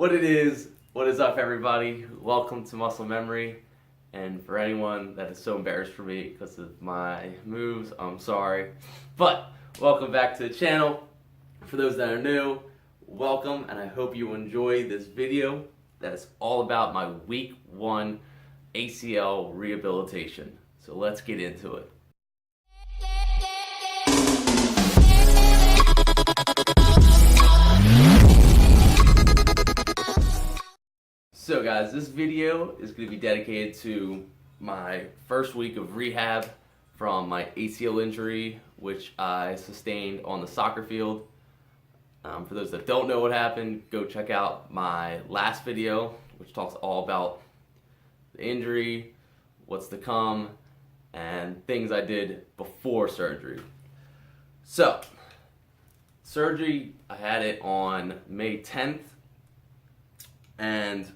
What is up, everybody? Welcome to Muscle Memory. And for anyone that is so embarrassed for me because of my moves, I'm sorry. But welcome back to the channel. For those that are new, welcome, and I hope you enjoy this video that's all about my week 1 ACL rehabilitation. So let's get into it. So guys, this video is going to be dedicated to my first week of rehab from my ACL injury, which I sustained on the soccer field. For those that don't know what happened, go check out my last video, which talks all about the injury, what's to come, and things I did before surgery. So, surgery, I had it on May 10th, and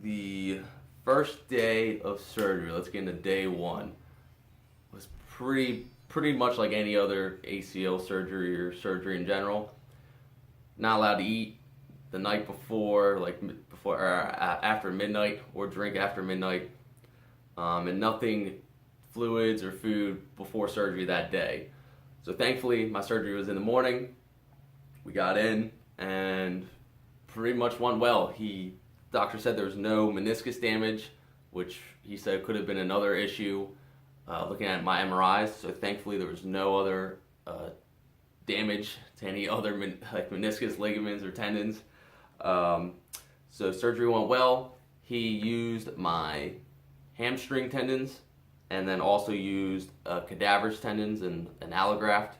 the first day of surgery, let's get into day 1, was pretty much like any other ACL surgery or surgery in general. Not allowed to eat the night before, after midnight, or drink after midnight, and nothing fluids or food before surgery that day. So thankfully, my surgery was in the morning. We got in and pretty much went well. Doctor said there was no meniscus damage, which he said could have been another issue looking at my MRIs. So thankfully there was no other damage to any other meniscus, ligaments, or tendons. So surgery went well. He used my hamstring tendons and then also used cadaver's tendons and an allograft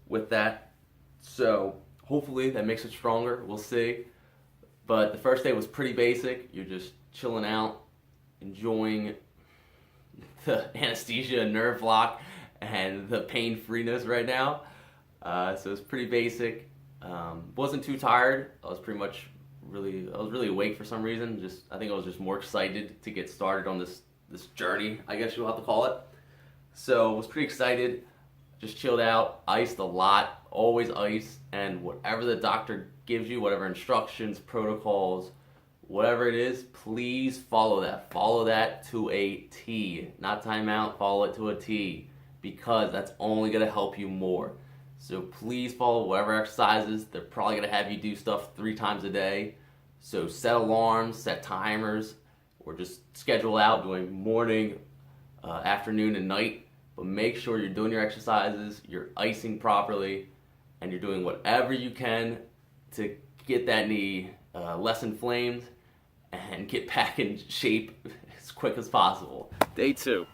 with that. So hopefully that makes it stronger. We'll see. But the first day was pretty basic. You're just chilling out, enjoying the anesthesia and nerve block and the pain-freeness right now. So it's pretty basic. Wasn't too tired. I was really awake for some reason. I think I was just more excited to get started on this journey, I guess you'll have to call it. So I was pretty excited. Just chilled out, iced a lot, always ice, and whatever the doctor gives you, whatever instructions, protocols, whatever it is, please follow that. Follow that to a T. Not time out, follow it to a T, because that's only going to help you more. So please follow whatever exercises. They're probably going to have you do stuff 3 times a day. So set alarms, set timers, or just schedule out doing morning, afternoon, and night. But make sure you're doing your exercises, you're icing properly, and you're doing whatever you can to get that knee less inflamed and get back in shape as quick as possible. Day 2.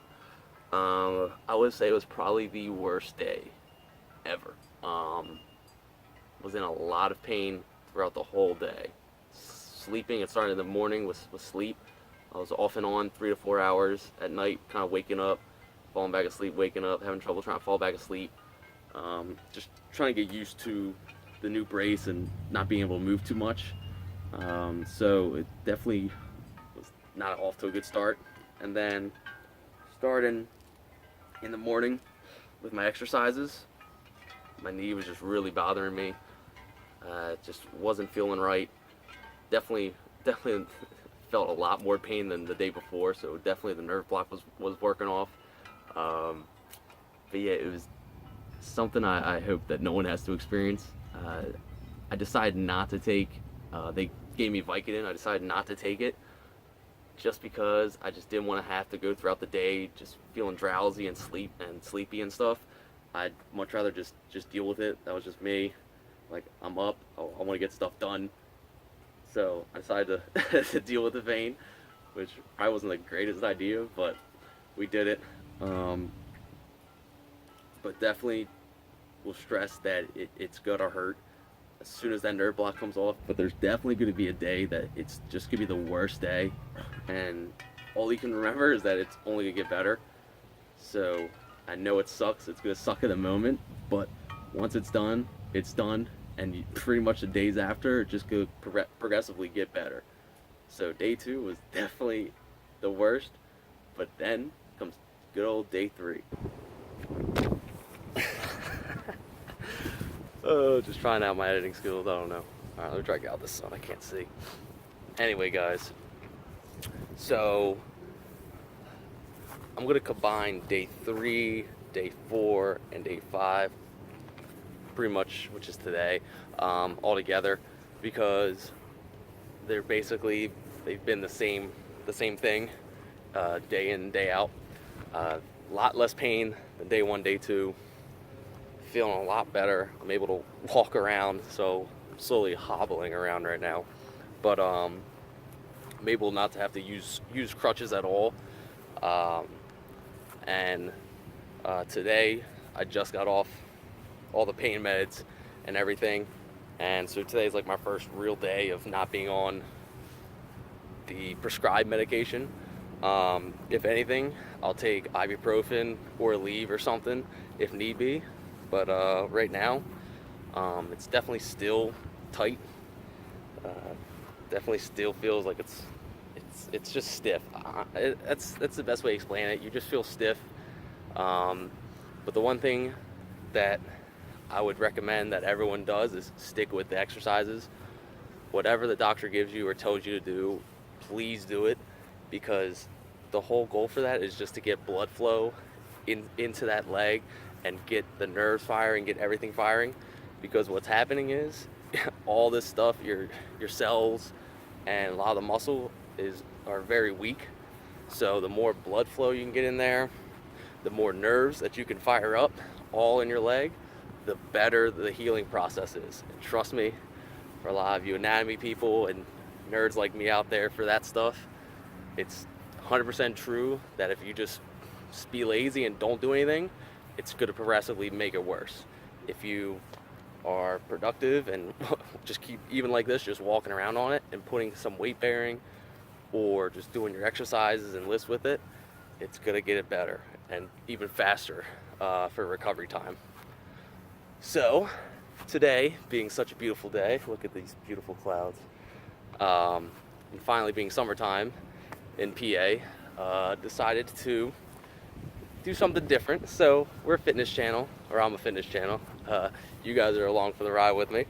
I would say it was probably the worst day ever. Was in a lot of pain throughout the whole day. Sleeping, it started in the morning with sleep. I was off and on 3 to 4 hours at night, kind of waking up, falling back asleep, waking up, having trouble trying to fall back asleep. Just trying to get used to the new brace and not being able to move too much. So it definitely was not off to a good start. And then starting in the morning with my exercises, my knee was just really bothering me. Just wasn't feeling right. Definitely felt a lot more pain than the day before, so definitely the nerve block was working off. But yeah, it was something I hope that no one has to experience. I decided not to take, they gave me Vicodin, I decided not to take it just because I just didn't want to have to go throughout the day just feeling drowsy and sleepy and stuff. I'd much rather just deal with it. That was just me. Like, I'm up, I want to get stuff done. So I decided to deal with the pain, which probably wasn't the greatest idea, but we did it. But definitely will stress that it's gonna hurt as soon as that nerve block comes off. But there's definitely gonna be a day that it's just gonna be the worst day, and all you can remember is that it's only gonna get better. So I know it sucks, it's gonna suck at the moment, but once it's done, and pretty much the days after, it's just gonna progressively get better. So day 2 was definitely the worst, but then comes good old day 3. Oh, just trying out my editing skills. I don't know. Alright, let me try to get out this sun. I can't see. Anyway, guys, so I'm gonna combine day 3, day 4, and day 5, pretty much, which is today, all together, because they've been the same thing, day in, day out. A lot less pain than day 1, day 2. Feeling a lot better. I'm able to walk around, so I'm slowly hobbling around right now. But I'm able not to have to use crutches at all. And today I just got off all the pain meds and everything, and so today's like my first real day of not being on the prescribed medication. If anything, I'll take ibuprofen or Aleve or something if need be, but right now it's definitely still tight. Definitely still feels like it's just stiff. That's the best way to explain it. You just feel stiff. But the one thing that I would recommend that everyone does is stick with the exercises. Whatever the doctor gives you or tells you to do, please do it, because the whole goal for that is just to get blood flow into that leg and get the nerves firing, get everything firing. Because what's happening is all this stuff, your cells and a lot of the muscle are very weak. So the more blood flow you can get in there, the more nerves that you can fire up all in your leg, the better the healing process is. And trust me, for a lot of you anatomy people and nerds like me out there for that stuff, it's 100% true that if you just be lazy and don't do anything, it's going to progressively make it worse. If you are productive and just keep, even like this, just walking around on it and putting some weight bearing or just doing your exercises and lifts with it, it's going to get it better and even faster for recovery time. So today, being such a beautiful day, look at these beautiful clouds, and finally being summertime in PA, decided to do something different. So we're a fitness channel, or I'm a fitness channel. You guys are along for the ride with me.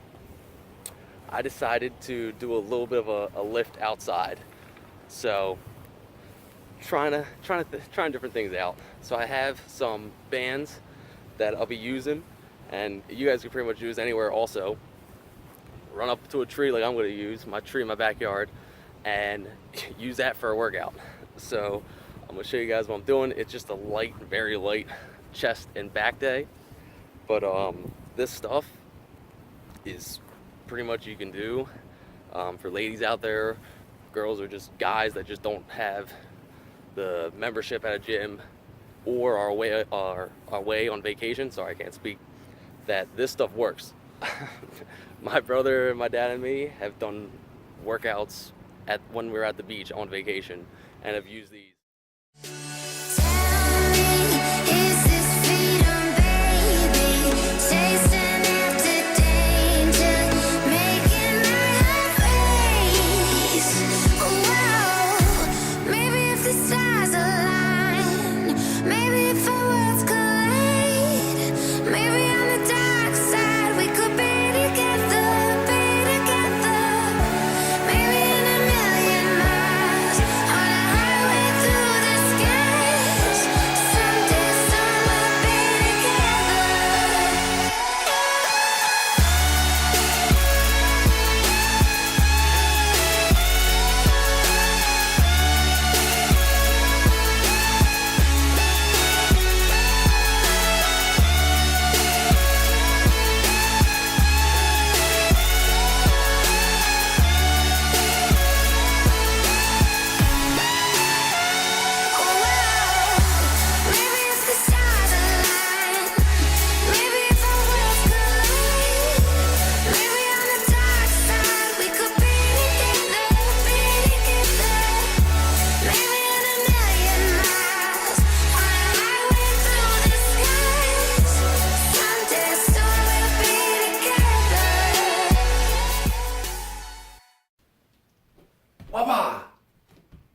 I decided to do a little bit of a lift outside. So trying different things out. So I have some bands that I'll be using, and you guys can pretty much use anywhere also. Run up to a tree like I'm going to use, my tree in my backyard, and use that for a workout. So I'm going to show you guys what I'm doing. It's just a light, very light chest and back day. But this stuff is pretty much you can do for ladies out there, girls, or just guys that just don't have the membership at a gym or are away on vacation. Sorry, I can't speak. That this stuff works. My brother, my dad, and me have done workouts when we were at the beach on vacation and have used these.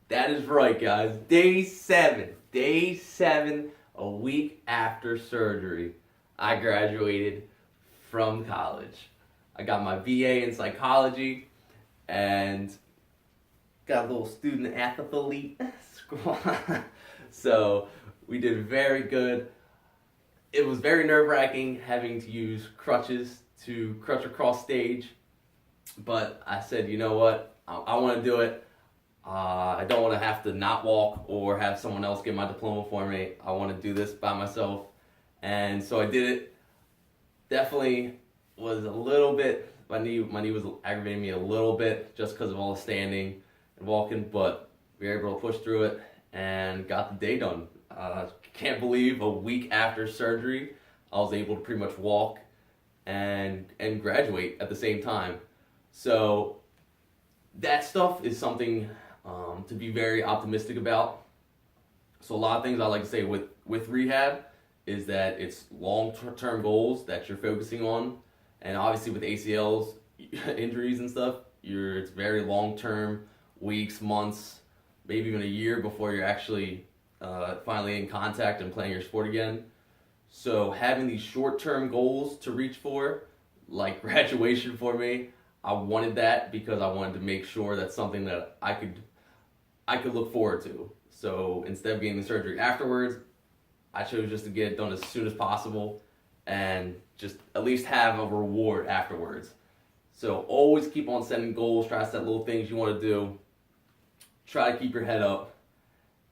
That is right, guys. Day 7, a week after surgery, I graduated from college. I got my BA in psychology, and got a little student athlete squad. So we did very good. It was very nerve-wracking having to use crutches to crutch across stage, but I said, you know what, I want to do it. I don't want to have to not walk or have someone else get my diploma for me. I want to do this by myself, and so I did it. Definitely was a little bit, my knee was aggravating me a little bit just because of all the standing and walking, but we were able to push through it and got the day done. Can't believe a week after surgery, I was able to pretty much walk and graduate at the same time. So that stuff is something to be very optimistic about. So a lot of things I like to say with rehab is that it's long-term goals that you're focusing on, and obviously with ACLs, injuries and stuff, it's very long-term, weeks, months, maybe even a year before you're actually finally in contact and playing your sport again. So having these short-term goals to reach for, like graduation for me, I wanted that because I wanted to make sure that's something that I could look forward to. So instead of getting the surgery afterwards, I chose just to get it done as soon as possible and just at least have a reward afterwards. So always keep on setting goals, try to set little things you want to do, try to keep your head up,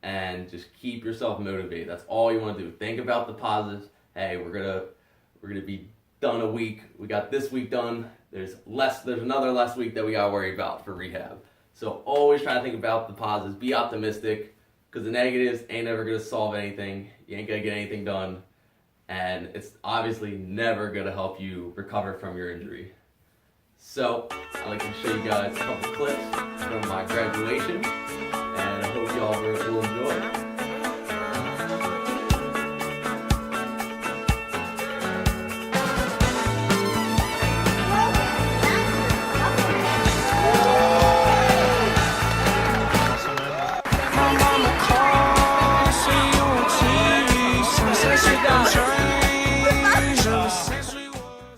and just keep yourself motivated. That's all you want to do. Think about the positives. Hey, we're gonna be done a week. We got this week done. There's another less week that we gotta worry about for rehab. So always try to think about the positives. Be optimistic, because the negatives ain't never gonna solve anything. You ain't gonna get anything done, and it's obviously never gonna help you recover from your injury. So I'd like to show you guys a couple clips from my graduation, and I hope y'all will enjoy.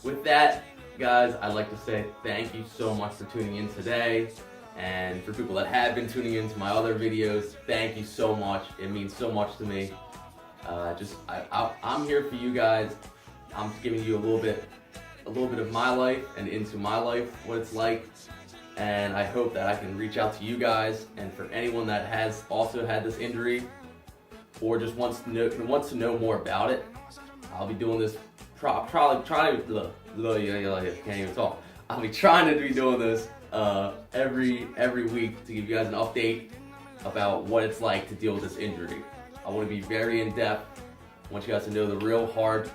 With that, guys, I'd like to say thank you so much for tuning in today, and for people that have been tuning in to my other videos, thank you so much. It means so much to me. I'm here for you guys. I'm giving you a little bit of my life and into my life, what it's like, and I hope that I can reach out to you guys. And for anyone that has also had this injury or just wants to know more about it, I'll be doing this. Probably trying to. Can't even talk. I'll be trying to be doing this every week to give you guys an update about what it's like to deal with this injury. I want to be very in depth. I want you guys to know the real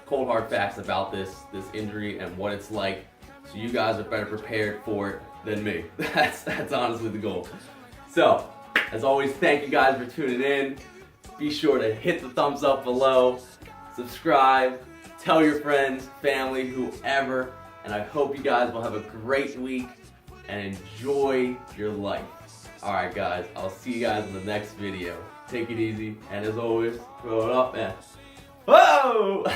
cold hard facts about this injury and what it's like, so you guys are better prepared for it than me. That's honestly the goal. So, as always, thank you guys for tuning in. Be sure to hit the thumbs up below, subscribe, tell your friends, family, whoever, and I hope you guys will have a great week and enjoy your life. Alright guys, I'll see you guys in the next video. Take it easy, and as always, throw it up and whoa!